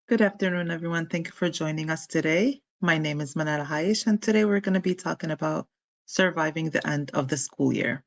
Good afternoon, everyone. Thank you for joining us today. My name is Manal, Ayesh, and today we're going to be talking about surviving the end of the school year.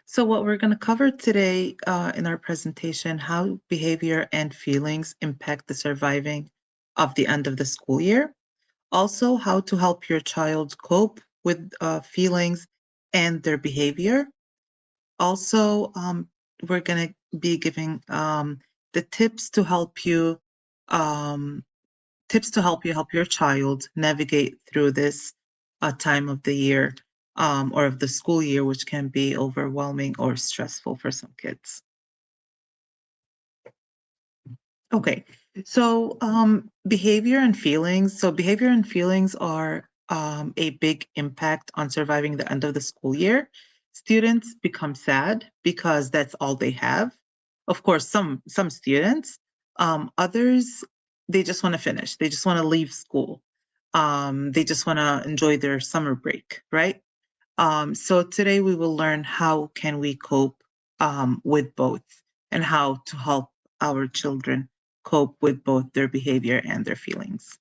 So what we're going to cover today in our presentation, how behavior and feelings impact the surviving of the end of the school year. Also, how to help your child cope with feelings and their behavior. Also, we're going to be giving the um, tips to help your child navigate through this time of the year or of the school year, which can be overwhelming or stressful for some kids. Okay, so behavior and feelings. So behavior and feelings are a big impact on surviving the end of the school year. Students become sad because that's all they have. Of course, some students, others they just want to finish. They just want to leave school. They just want to enjoy their summer break, right? So today we will learn how can we cope with both and how to help our children cope with both their behavior and their feelings.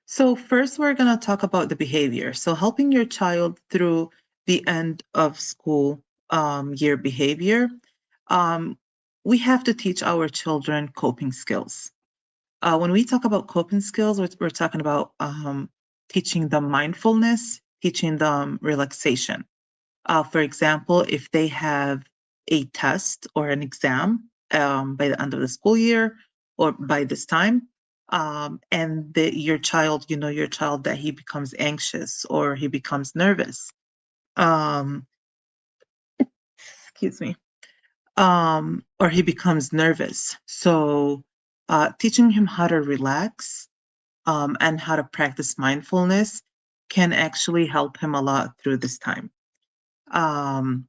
So first we're going to talk about the behavior. So helping your child through the end of school year behavior. Um, we have to teach our children coping skills. When we talk about coping skills, we're talking about teaching them mindfulness, teaching them relaxation. For example, if they have a test or an exam by the end of the school year or by this time, and your child, your child that he becomes anxious or he becomes nervous, um, excuse me, or he becomes nervous. So teaching him how to relax and how to practice mindfulness can actually help him a lot through this time. Um,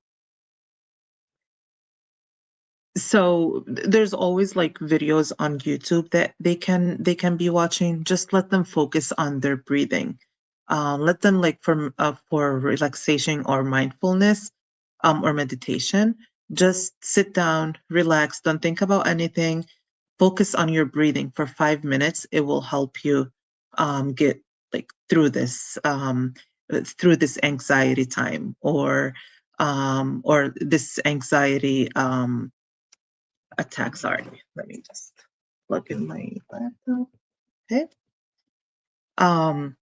so there's always like videos on YouTube that they can be watching. Just let them focus on their breathing. Let them like for relaxation or mindfulness or meditation. Just sit down, relax, don't think about anything. Focus on your breathing for 5 minutes. It will help you get like through this anxiety time or this anxiety attack. Sorry, let me just plug in my laptop. Okay. Um,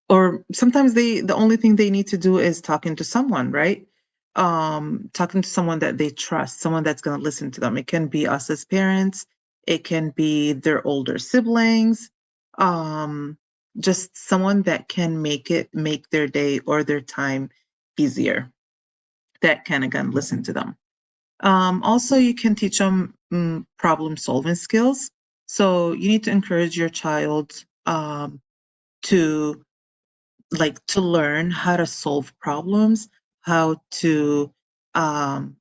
or sometimes the only thing they need to do is talking to someone, right? Talking to someone that they trust, someone that's going to listen to them. It can be us as parents, it can be their older siblings, um, just someone that can make their day or their time easier, that can again listen to them. Also, you can teach them problem solving skills. So you need to encourage your child to to learn how to solve problems, how to um,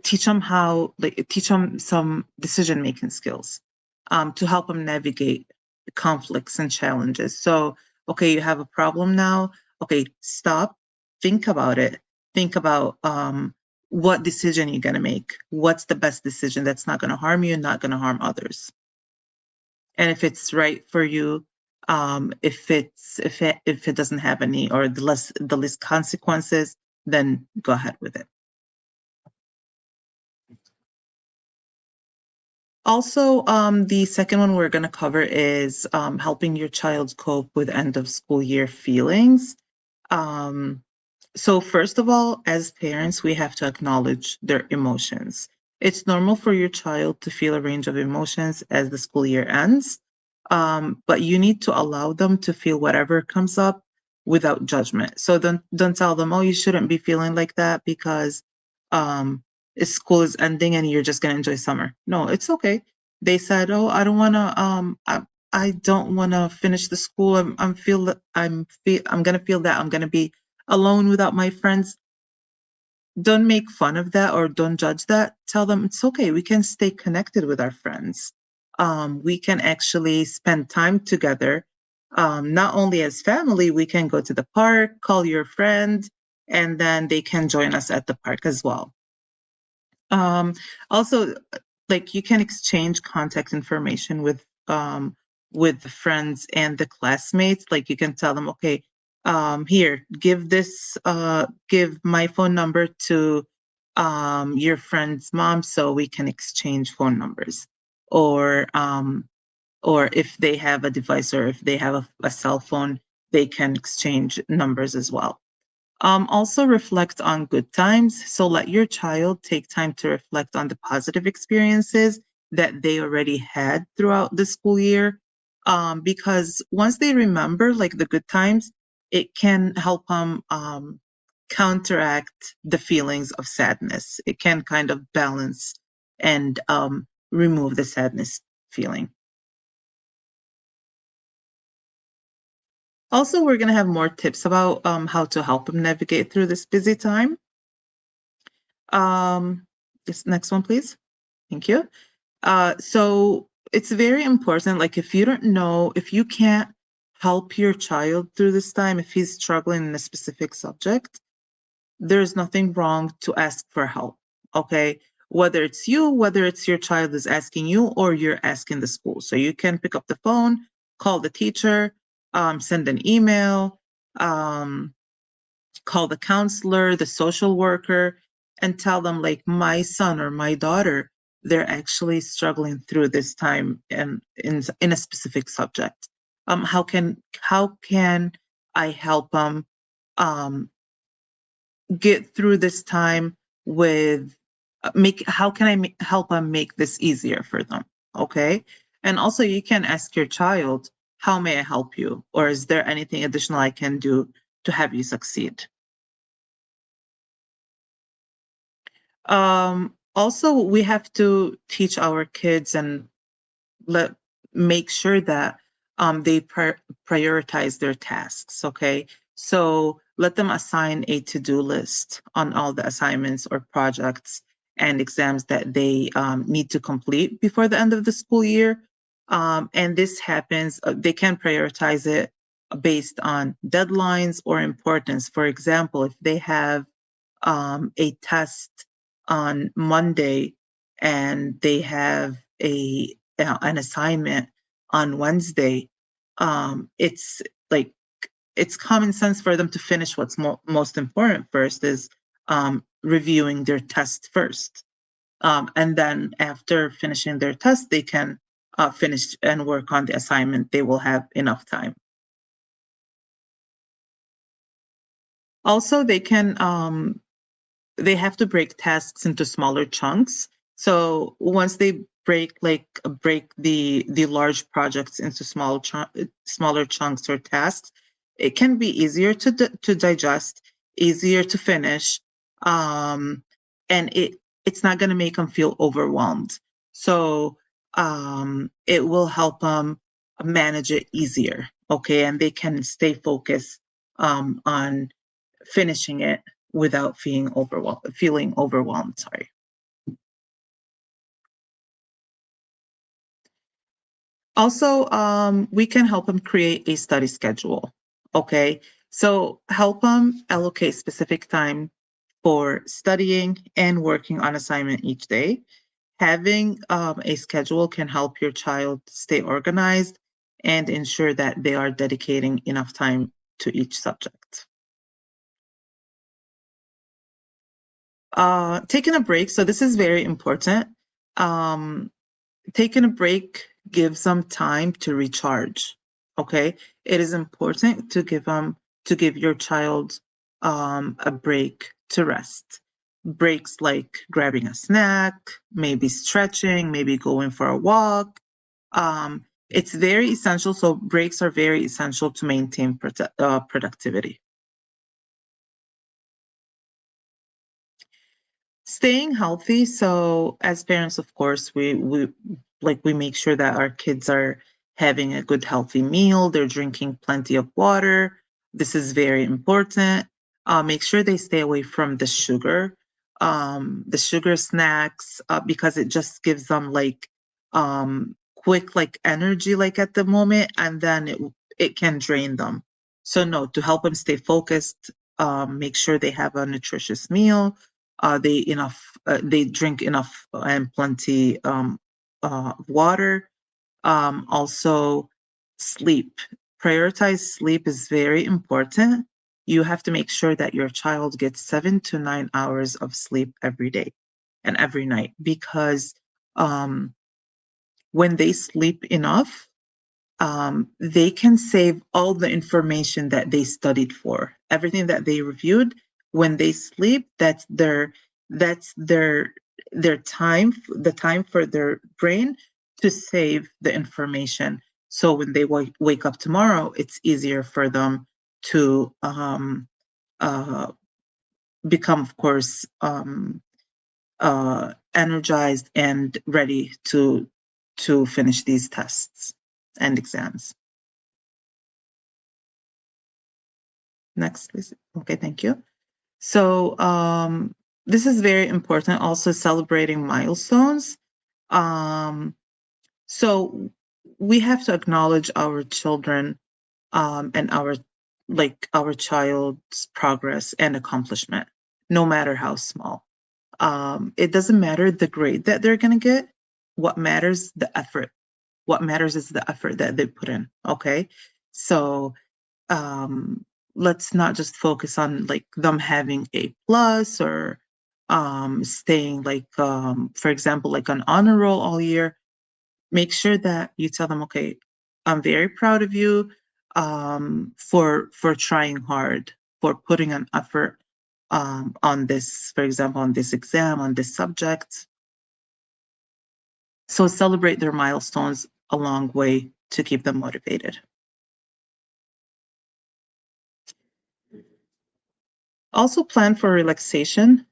teach them some decision making skills to help them navigate conflicts and challenges. So, okay, you have a problem now. Okay, stop, think about it. Think about what decision you're going to make. What's the best decision that's not going to harm you and not going to harm others? And if it's right for you, if it doesn't have any or the least consequences, then go ahead with it. Also, the second one we're going to cover is helping your child cope with end of school year feelings. Um, so first of all, as parents, we have to acknowledge their emotions. It's normal for your child to feel a range of emotions as the school year ends, but you need to allow them to feel whatever comes up without judgment. So don't tell them, oh, you shouldn't be feeling like that because um, school is ending and you're just gonna enjoy summer. No, it's okay. They said, oh, I don't wanna I don't wanna finish the school. I'm gonna feel that I'm gonna be alone without my friends. Don't make fun of that or don't judge that. Tell them it's okay. We can stay connected with our friends. We can actually spend time together. Not only as family, we can go to the park, call your friend, and then they can join us at the park as well. Um, Also, like you can exchange contact information with the friends and the classmates. Like you can tell them, okay, here, give my phone number to your friend's mom so we can exchange phone numbers. Or or if they have a device or if they have a cell phone, they can exchange numbers as well. Also reflect on good times. So let your child take time to reflect on the positive experiences that they already had throughout the school year. Because once they remember like the good times, it can help them counteract the feelings of sadness. It can kind of balance and remove the sadness feeling. Also, we're going to have more tips about how to help them navigate through this busy time. Um, this next one, please. Thank you. So it's very important. Like, if you don't know, if you can't help your child through this time, if he's struggling in a specific subject, there's nothing wrong to ask for help. Okay. Whether it's you, whether it's your child is asking you, or you're asking the school. So you can pick up the phone, call the teacher, send an email, um, call the counselor, the social worker, and tell them, like, my son or my daughter, they're actually struggling through this time and in a specific subject. How can I help them get through this time with make how can I help them make this easier for them? Okay. And also you can ask your child, how may I help you? Or is there anything additional I can do to have you succeed? Also, we have to teach our kids and let make sure that they prioritize their tasks. Okay, so let them assign a to-do list on all the assignments or projects and exams that they need to complete before the end of the school year. And this happens. They can prioritize it based on deadlines or importance. For example, if they have a test on Monday and they have an assignment on Wednesday, it's like it's common sense for them to finish what's most important first is reviewing their test first. And then after finishing their test, they can finish and work on the assignment. They will have enough time. Also, they have to break tasks into smaller chunks. So once they break the large projects into smaller chunks or tasks, it can be easier to digest, easier to finish, and it's not going to make them feel overwhelmed. So it will help them manage it easier. Okay, and they can stay focused on finishing it without feeling overwhelmed. Sorry. Also, we can help them create a study schedule. Okay, so help them allocate specific time for studying and working on assignment each day. Having a schedule can help your child stay organized and ensure that they are dedicating enough time to each subject. Taking a break. So this is very important. Um, Taking a break gives them time to recharge. Okay, it is important to give your child a break to rest. Breaks like grabbing a snack, maybe stretching, maybe going for a walk. It's very essential. So breaks are very essential to maintain productivity. Staying healthy. So as parents, of course, we make sure that our kids are having a good healthy meal, they're drinking plenty of water. This is very important. Make sure they stay away from the sugar snacks, because it just gives them like quick like energy like at the moment, and then it can drain them. So no, to help them stay focused, make sure they have a nutritious meal, they drink enough and plenty water. Also, sleep. Prioritize sleep is very important. You have to make sure that your child gets 7 to 9 hours of sleep every day and every night, because when they sleep enough, they can save all the information that they studied for, everything that they reviewed. When they sleep, that's their time, the time for their brain to save the information. So when they wake up tomorrow, it's easier for them to uh, become, of course, energized and ready to finish these tests and exams. Next, please. Okay, thank you. So this is very important, also celebrating milestones. So we have to acknowledge our children and our child's progress and accomplishment, no matter how small. It doesn't matter the grade that they're going to get. What matters, the effort. What matters is the effort that they put in. Okay. So let's not just focus on like them having A plus or staying like for example like an honor roll all year. Make sure that you tell them, okay, I'm very proud of you for trying hard, for putting an effort on this, for example, on this exam, on this subject. So celebrate their milestones a long way to keep them motivated. Also plan for relaxation.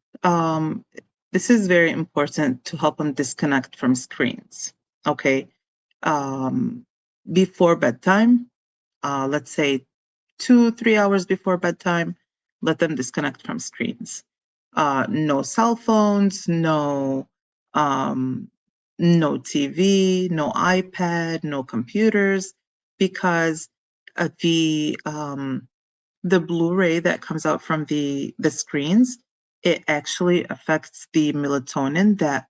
This is very important to help them disconnect from screens. Okay. Before bedtime, let's say 2-3 hours before bedtime, let them disconnect from screens. No cell phones, no TV, no iPad, no computers, because the blue ray that comes out from the screens, it actually affects the melatonin, that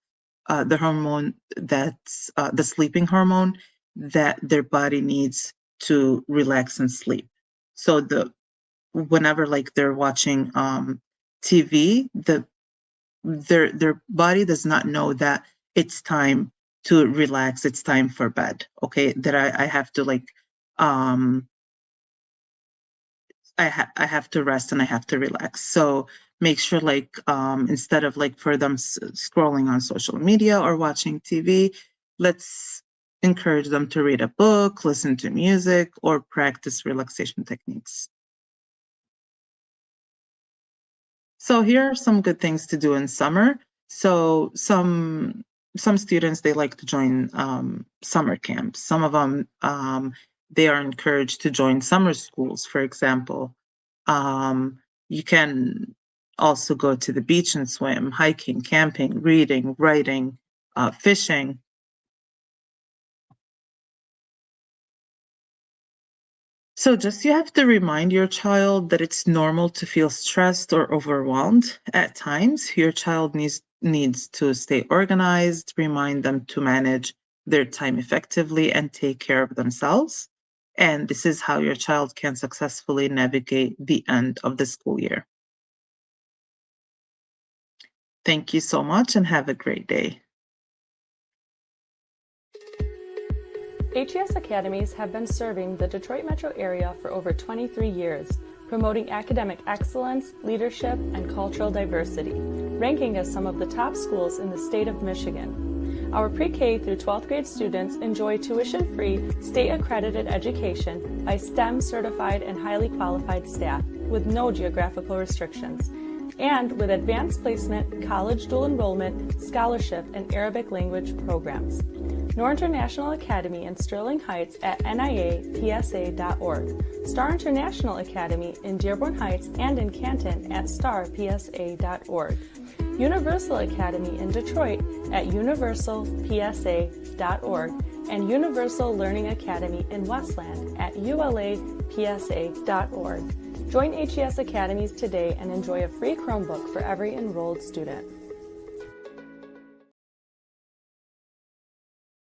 the hormone that's the sleeping hormone that their body needs to relax and sleep. So whenever like they're watching TV, their body does not know that it's time to relax, it's time for bed. Okay, that I have to like I have to rest and I have to relax. So make sure like instead of like for them scrolling on social media or watching TV, let's encourage them to read a book, listen to music, or practice relaxation techniques. So here are some good things to do in summer. So some students, they like to join summer camps. Some of them they are encouraged to join summer schools, for example. You can also go to the beach and swim, hiking, camping, reading, writing, fishing. So just you have to remind your child that it's normal to feel stressed or overwhelmed at times. Your child needs to stay organized, remind them to manage their time effectively and take care of themselves. And this is how your child can successfully navigate the end of the school year. Thank you so much and have a great day. HES Academies have been serving the Detroit metro area for over 23 years, promoting academic excellence, leadership, and cultural diversity, ranking as some of the top schools in the state of Michigan. Our pre-K through 12th grade students enjoy tuition-free, state-accredited education by STEM-certified and highly qualified staff with no geographical restrictions, and with advanced placement, college dual enrollment, scholarship, and Arabic language programs. Noor International Academy in Sterling Heights at niapsa.org, Star International Academy in Dearborn Heights and in Canton at starpsa.org, Universal Academy in Detroit at universalpsa.org, and Universal Learning Academy in Westland at ulapsa.org. Join HES Academies today and enjoy a free Chromebook for every enrolled student.